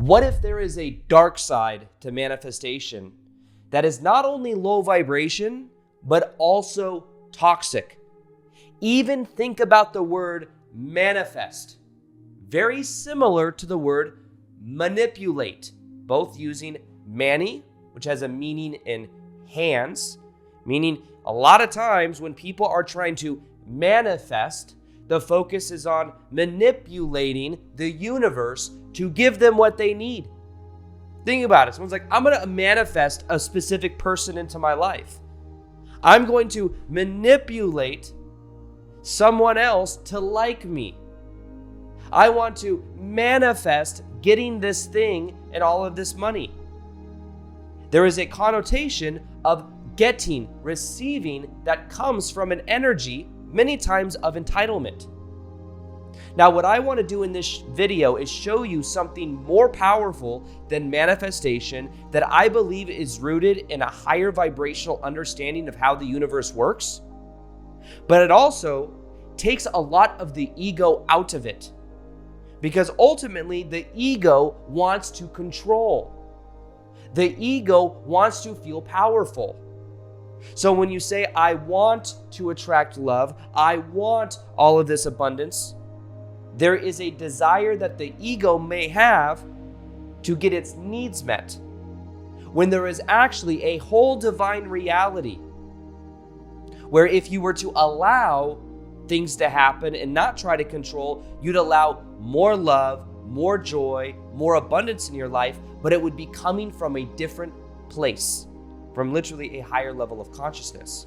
What if there is a dark side to manifestation that is not only low vibration, but also toxic? Even think about the word manifest. Very similar to the word manipulate, both using mani, which has a meaning in hands, meaning a lot of times when people are trying to manifest, the focus is on manipulating the universe to give them what they need. Think about it. Someone's like, I'm going to manifest a specific person into my life. I'm going to manipulate someone else to like me. I want to manifest getting this thing and all of this money. There is a connotation of getting, receiving that comes from an energy, many times of entitlement. Now, what I want to do in this video is show you something more powerful than manifestation that I believe is rooted in a higher vibrational understanding of how the universe works, but it also takes a lot of the ego out of it. Because ultimately, the ego wants to control. The ego wants to feel powerful. So when you say, I want to attract love, I want all of this abundance, there is a desire that the ego may have to get its needs met, when there is actually a whole divine reality where if you were to allow things to happen and not try to control, you'd allow more love, more joy, more abundance in your life, but it would be coming from a different place, from literally a higher level of consciousness.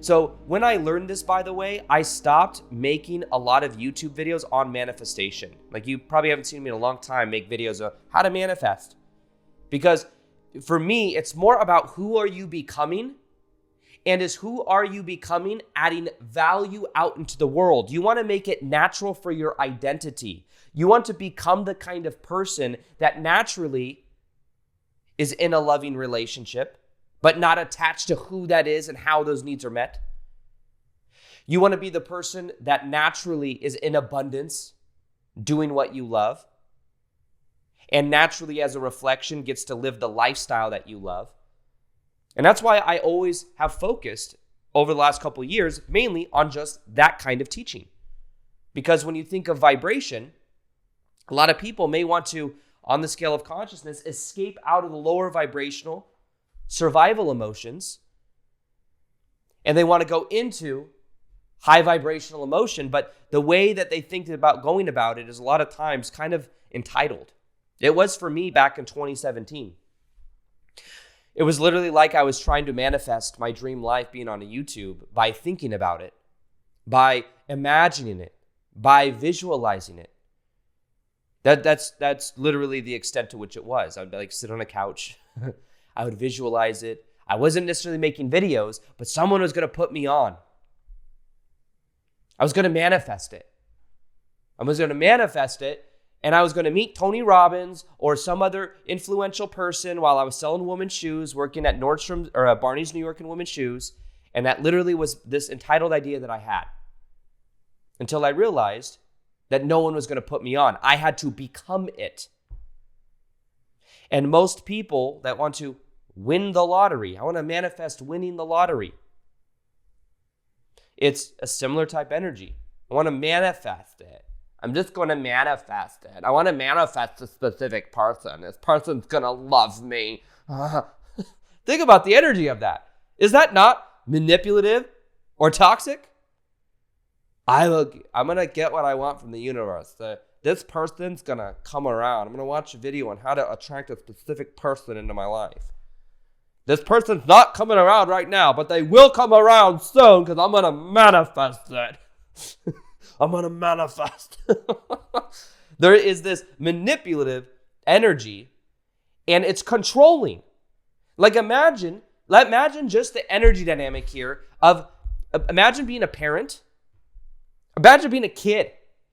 So when I learned this, by the way, I stopped making a lot of YouTube videos on manifestation. Like, you probably haven't seen me in a long time make videos of how to manifest. Because for me, it's more about who are you becoming, and is who are you becoming adding value out into the world. You want to make it natural for your identity. You want to become the kind of person that naturally is in a loving relationship, but not attached to who that is and how those needs are met. You want to be the person that naturally is in abundance, doing what you love, and naturally as a reflection gets to live the lifestyle that you love. And that's why I always have focused over the last couple of years mainly on just that kind of teaching. Because when you think of vibration, a lot of people may want to, on the scale of consciousness, escape out of the lower vibrational survival emotions, and they want to go into high vibrational emotion, but the way that they think about going about it is a lot of times kind of entitled. It was for me back in 2017. It was literally like I was trying to manifest my dream life being on a YouTube by thinking about it, by imagining it, by visualizing it. That's literally the extent to which it was. I would like sit on a couch. I would visualize it. I wasn't necessarily making videos, but someone was going to put me on. I was going to manifest it. And I was going to meet Tony Robbins or some other influential person while I was selling women's shoes, working at Nordstrom or Barney's New York and women's shoes. And that literally was this entitled idea that I had. Until I realized that no one was going to put me on. I had to become it. And most people that want to win the lottery, I want to manifest winning the lottery. It's a similar type energy. I want to manifest it. I'm just going to manifest it. I want to manifest a specific person. This person's going to love me. Think about the energy of that. Is that not manipulative or toxic? I'm going to get what I want from the universe. This person's going to come around. I'm going to watch a video on how to attract a specific person into my life. This person's not coming around right now, but they will come around soon because I'm going to manifest it. I'm going to manifest. There is this manipulative energy, and it's controlling. Like imagine just the energy dynamic here of, imagine being a parent. Imagine being a kid,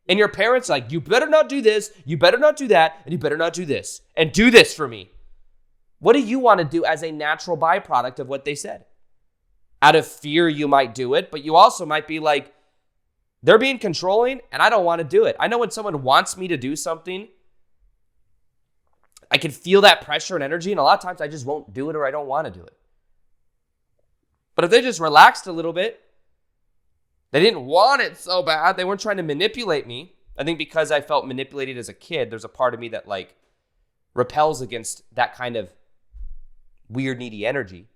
and your parents like, you better not do this, you better not do that, and you better not do this, and do this for me. What do you want to do as a natural byproduct of what they said? Out of fear, you might do it, but you also might be like, they're being controlling, and I don't want to do it. I know when someone wants me to do something, I can feel that pressure and energy, and a lot of times I just won't do it or I don't want to do it. But if they just relaxed a little bit, they didn't want it so bad, they weren't trying to manipulate me. I think because I felt manipulated as a kid, there's a part of me that like repels against that kind of weird, needy energy.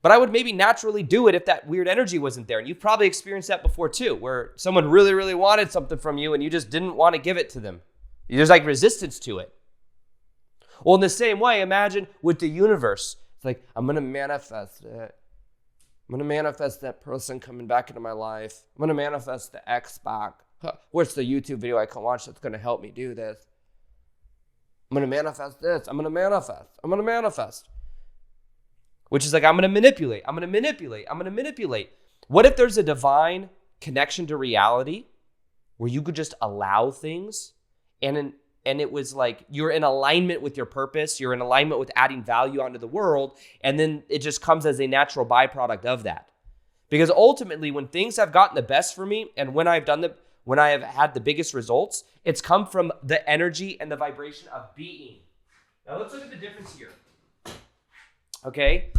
But I would maybe naturally do it if that weird energy wasn't there. And you've probably experienced that before too, where someone really, really wanted something from you and you just didn't want to give it to them. There's like resistance to it. Well, in the same way, imagine with the universe. It's like, I'm going to manifest it. I'm going to manifest that person coming back into my life. I'm going to manifest the X back. What's the YouTube video I can watch that's going to help me do this? I'm going to manifest this. I'm going to manifest. I'm going to manifest. Which is like, I'm going to manipulate. I'm going to manipulate. I'm going to manipulate. What if there's a divine connection to reality where you could just allow things and it was like you're in alignment with your purpose, you're in alignment with adding value onto the world, and then it just comes as a natural byproduct of that. Because ultimately, when things have gotten the best for me and when I have had the biggest results, it's come from the energy and the vibration of being. Now let's look at the difference here. Okay?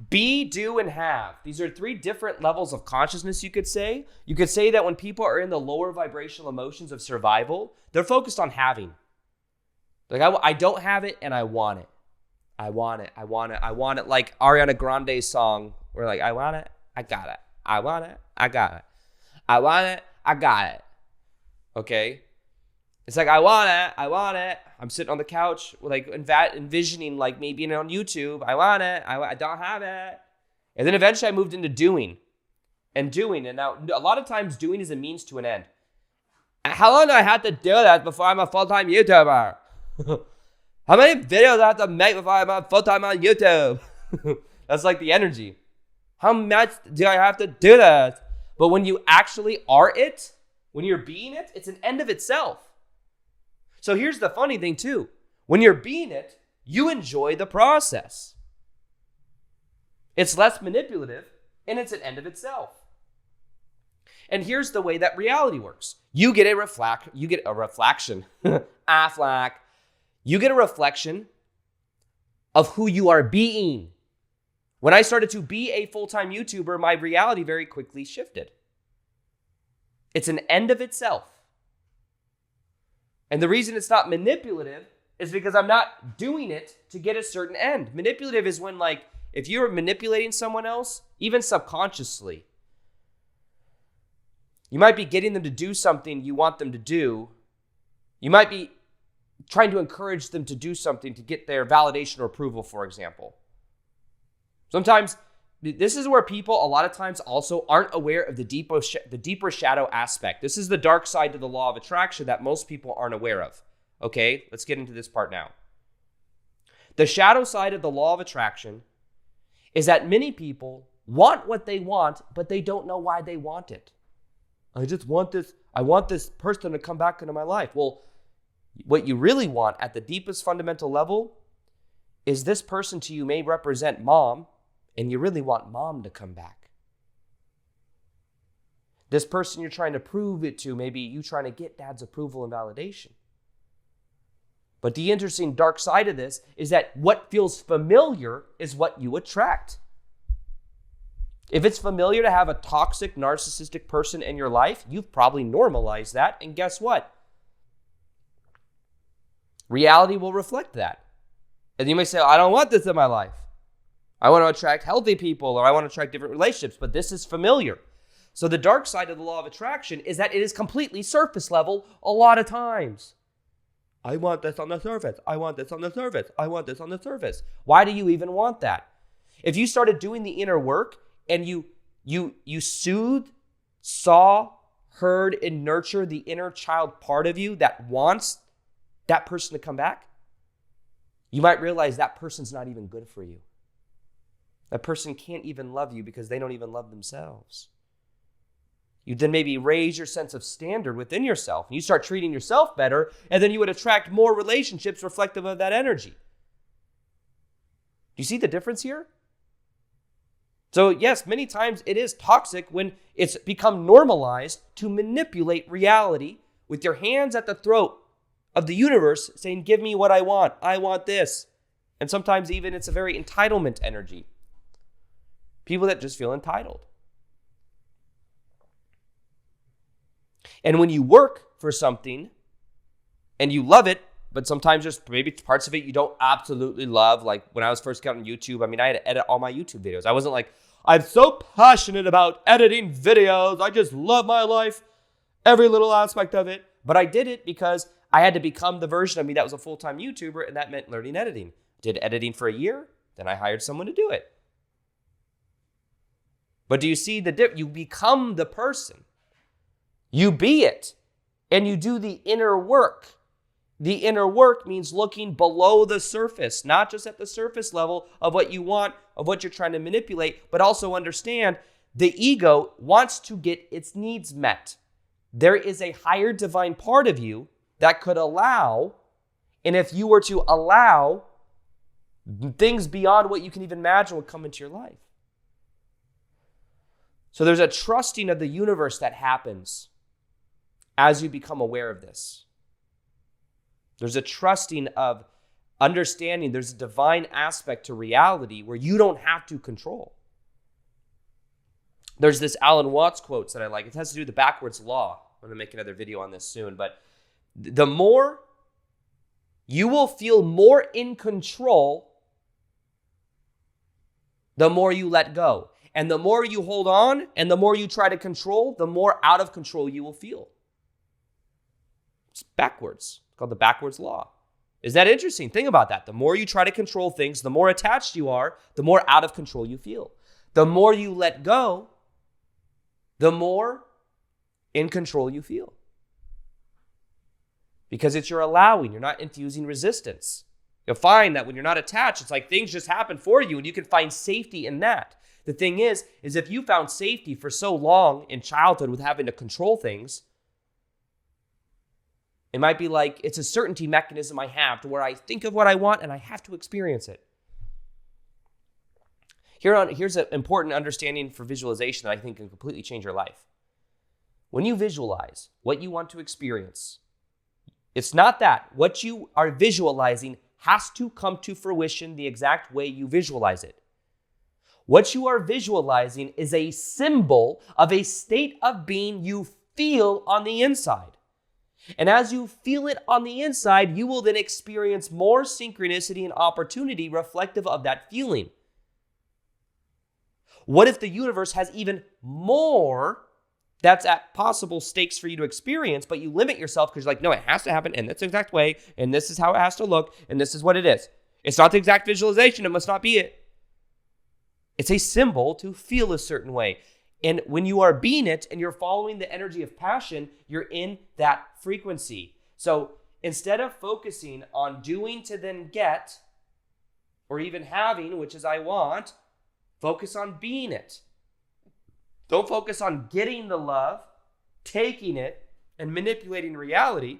Be, do, and have. These are three different levels of consciousness, you could say. You could say that when people are in the lower vibrational emotions of survival, they're focused on having. Like, I don't have it and I want it. I want it. I want it. I want it. Like Ariana Grande's song, where like, I want it. I got it. I want it. I got it. I want it. I got it. Okay? It's like, I want it. I want it. I'm sitting on the couch, like envisioning like me being on YouTube. I want it. I don't have it. And then eventually I moved into doing. And now a lot of times doing is a means to an end. How long do I have to do that before I'm a full-time YouTuber? How many videos do I have to make before I'm full-time on YouTube? That's like the energy. How much do I have to do that? But when you actually are it, when you're being it, it's an end of itself. So here's the funny thing too. When you're being it, you enjoy the process. It's less manipulative and it's an end of itself. And here's the way that reality works. You get a reflection. Affleck. You get a reflection of who you are being. When I started to be a full-time YouTuber, my reality very quickly shifted. It's an end of itself. And the reason it's not manipulative is because I'm not doing it to get a certain end. Manipulative is when, like, if you're manipulating someone else, even subconsciously, you might be getting them to do something you want them to do. You might be trying to encourage them to do something to get their validation or approval, for example. Sometimes this is where people a lot of times also aren't aware of the deeper shadow aspect. This is the dark side to the law of attraction that most people aren't aware of. Okay, let's get into this part now. The shadow side of the law of attraction is that many people want what they want, but they don't know why they want it. I just want this. I want this person to come back into my life. Well, what you really want at the deepest fundamental level is this person to you may represent mom, and you really want mom to come back. This person you're trying to prove it to, maybe you trying to get dad's approval and validation. But the interesting dark side of this is that what feels familiar is what you attract. If it's familiar to have a toxic, narcissistic person in your life, you've probably normalized that. And guess what? Reality will reflect that. And you may say, I don't want this in my life. I want to attract healthy people, or I want to attract different relationships, but this is familiar. So the dark side of the law of attraction is that it is completely surface level a lot of times. I want this on the surface. I want this on the surface. I want this on the surface. Why do you even want that? If you started doing the inner work and you soothed, saw, heard, and nurture the inner child part of you that wants that person to come back, you might realize that person's not even good for you. That person can't even love you because they don't even love themselves. You then maybe raise your sense of standard within yourself, and you start treating yourself better, and then you would attract more relationships reflective of that energy. Do you see the difference here? So yes, many times it is toxic when it's become normalized to manipulate reality with your hands at the throat of the universe saying, give me what I want. I want this. And sometimes even it's a very entitlement energy. People that just feel entitled. And when you work for something and you love it, but sometimes just maybe parts of it you don't absolutely love. Like when I was first getting YouTube, I had to edit all my YouTube videos. I wasn't like, I'm so passionate about editing videos. I just love my life, every little aspect of it. But I did it because I had to become the version of me that was a full-time YouTuber, and that meant learning editing. Did editing for a year, then I hired someone to do it. But do you see the difference? You become the person. You be it, and you do the inner work. The inner work means looking below the surface, not just at the surface level of what you want, of what you're trying to manipulate, but also understand the ego wants to get its needs met. There is a higher divine part of you that could allow, and if you were to allow, things beyond what you can even imagine would come into your life. So there's a trusting of the universe that happens as you become aware of this. There's a trusting of understanding there's a divine aspect to reality where you don't have to control. There's this Alan Watts quote that I like. It has to do with the backwards law. I'm going to make another video on this soon. But the more you will feel more in control, the more you let go. And the more you hold on and the more you try to control, the more out of control you will feel. It's backwards. It's called the backwards law. Is that interesting? Think about that. The more you try to control things, the more attached you are, the more out of control you feel. The more you let go, the more in control you feel. Because it's your allowing. You're not infusing resistance. You'll find that when you're not attached, it's like things just happen for you and you can find safety in that. The thing is if you found safety for so long in childhood with having to control things, it might be like it's a certainty mechanism I have to where I think of what I want and I have to experience it. Here's an important understanding for visualization that I think can completely change your life. When you visualize what you want to experience, it's not that. What you are visualizing has to come to fruition the exact way you visualize it. What you are visualizing is a symbol of a state of being you feel on the inside. And as you feel it on the inside, you will then experience more synchronicity and opportunity reflective of that feeling. What if the universe has even more that's at possible stakes for you to experience, but you limit yourself because you're like, no, it has to happen in this exact way, and this is how it has to look, and this is what it is. It's not the exact visualization. It must not be it. It's a symbol to feel a certain way. And when you are being it and you're following the energy of passion, you're in that frequency. So instead of focusing on doing to then get, or even having, which is I want, focus on being it. Don't focus on getting the love, taking it, and manipulating reality.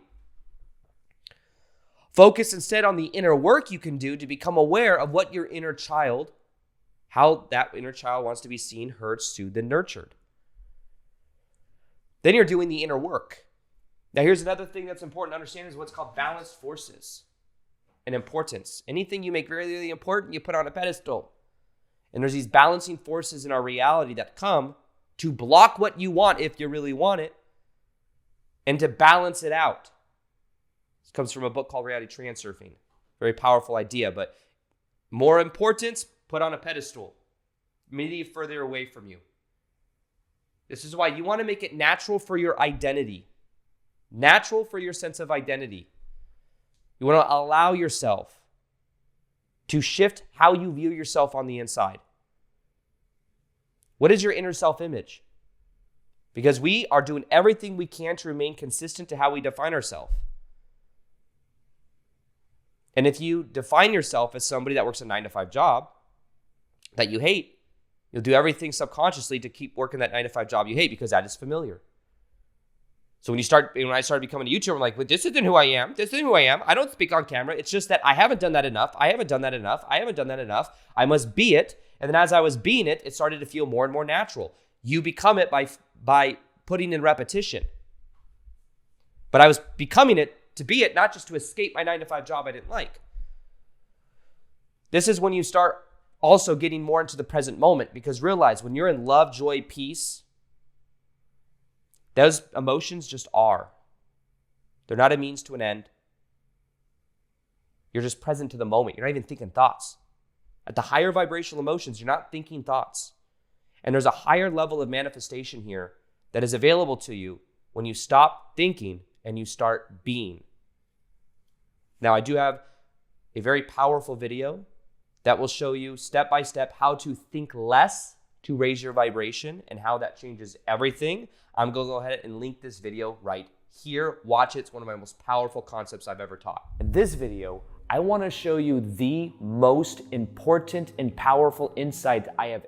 Focus instead on the inner work you can do to become aware of what your inner child, how that inner child wants to be seen, heard, soothed, and nurtured. Then you're doing the inner work. Now here's another thing that's important to understand is what's called balanced forces and importance. Anything you make really, really important, you put on a pedestal. And there's these balancing forces in our reality that come to block what you want if you really want it, and to balance it out. This comes from a book called Reality Transurfing. Very powerful idea, but more importance, put on a pedestal. Maybe further away from you. This is why you want to make it natural for your identity. Natural for your sense of identity. You want to allow yourself to shift how you view yourself on the inside. What is your inner self-image? Because we are doing everything we can to remain consistent to how we define ourselves. And if you define yourself as somebody that works a 9-to-5 job that you hate, you'll do everything subconsciously to keep working that 9-to-5 job you hate because that is familiar. So when I started becoming a YouTuber, I'm like, well, this isn't who I am. This isn't who I am. I don't speak on camera. It's just that I haven't done that enough. I haven't done that enough. I must be it. And then as I was being it, it started to feel more and more natural. You become it by putting in repetition. But I was becoming it to be it, not just to escape my 9-to-5 job I didn't like. This is when you start also getting more into the present moment, because realize when you're in love, joy, peace, those emotions just are. They're not a means to an end. You're just present to the moment. You're not even thinking thoughts. At the higher vibrational emotions, you're not thinking thoughts. And there's a higher level of manifestation here that is available to you when you stop thinking and you start being. Now, I do have a very powerful video that will show you step by step how to think less to raise your vibration and how that changes everything. I'm going to go ahead and link this video right here. Watch it. It's one of my most powerful concepts I've ever taught. In this video, I want to show you the most important and powerful insight I have